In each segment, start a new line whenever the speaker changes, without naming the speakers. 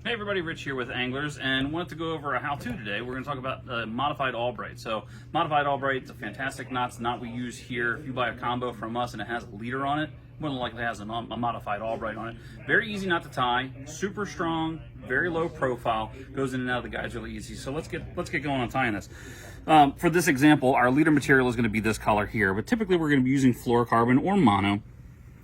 Hey everybody, Rich here with Anglers, and wanted to go over a how-to today. We're going to talk about modified Albright. So modified Albright is a fantastic knot. It's the knot we use here. If you buy a combo from us and it has a leader on it, more than likely has a modified Albright on it. Very easy knot to tie, super strong, very low profile, goes in and out of the guides really easy. So let's get going on tying this. For this example, our leader material is going to be this color here, but typically we're going to be using fluorocarbon or mono.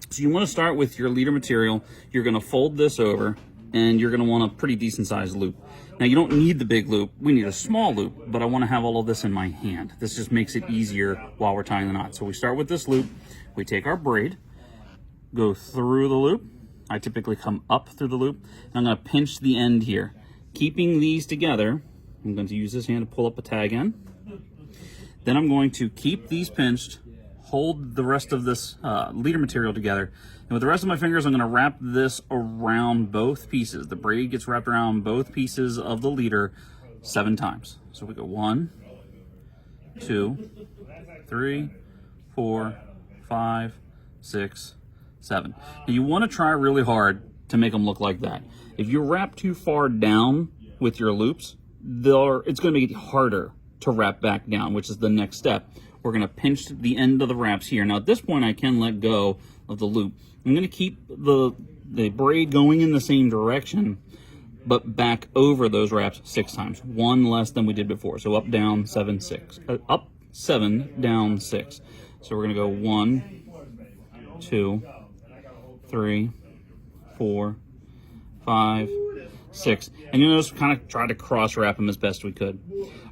So you want to start with your leader material. You're going to fold this over, and you're going to want a pretty decent sized loop. Now you don't need the big loop, we need a small loop, but I want to have all of this in my hand. This just makes it easier while we're tying the knot. So we start with this loop, we take our braid, go through the loop. I typically come up through the loop, and I'm going to pinch the end here. Keeping these together, I'm going to use this hand to pull up a tag end. Then I'm going to keep these pinched, hold the rest of this leader material together, and with the rest of my fingers I'm going to wrap this around both pieces. The braid gets wrapped around both pieces of the leader 7 times. So we go 1, 2, 3, 4, 5, 6, 7. Now you want to try really hard to make them look like that. If you wrap too far down with your loops, it's going to make it harder to wrap back down, which is the next step. We're going to pinch the end of the wraps here. Now at this point I can let go of the loop. I'm going to keep the braid going in the same direction, but back over those wraps 6 times. 1 less than we did before. So up, down, 7, 6. Up, 7, down, 6. So we're going to go 1, 2, 3, 4, 5, 6. And you'll notice we kind of try to cross wrap them as best we could.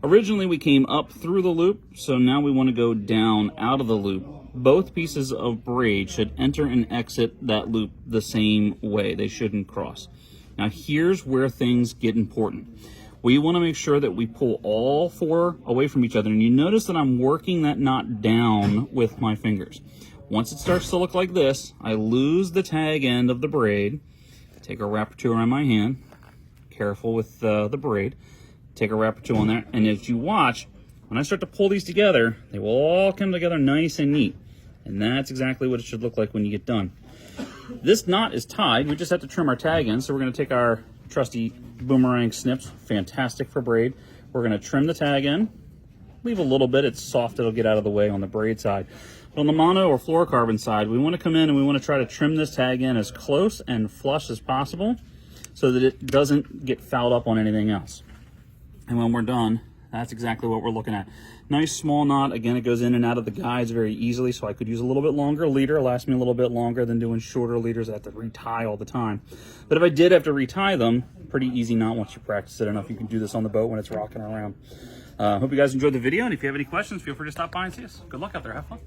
Originally we came up through the loop, so now we want to go down out of the loop. Both pieces of braid should enter and exit that loop the same way. They shouldn't cross. Now here's where things get important. We want to make sure that we pull all 4 away from each other, and you notice that I'm working that knot down with my fingers. Once it starts to look like this, I lose the tag end of the braid, take a wrap or 2 around my hand, careful with the braid, take a wrap or 2 on there, and as you watch, when I start to pull these together, they will all come together nice and neat. And that's exactly what it should look like when you get done. This knot is tied. We just have to trim our tag in. So we're going to take our trusty boomerang snips, fantastic for braid. We're going to trim the tag in, leave a little bit. It's soft. It'll get out of the way on the braid side. But on the mono or fluorocarbon side, we want to come in and we want to try to trim this tag in as close and flush as possible so that it doesn't get fouled up on anything else. And when we're done, that's exactly what we're looking at. Nice small knot. Again, it goes in and out of the guides very easily, so I could use a little bit longer leader. It'll last me a little bit longer than doing shorter leaders. I have to retie all the time. But if I did have to retie them, pretty easy knot once you practice it enough. You can do this on the boat when it's rocking around. Hope you guys enjoyed the video, and if you have any questions, feel free to stop by and see us. Good luck out there. Have fun.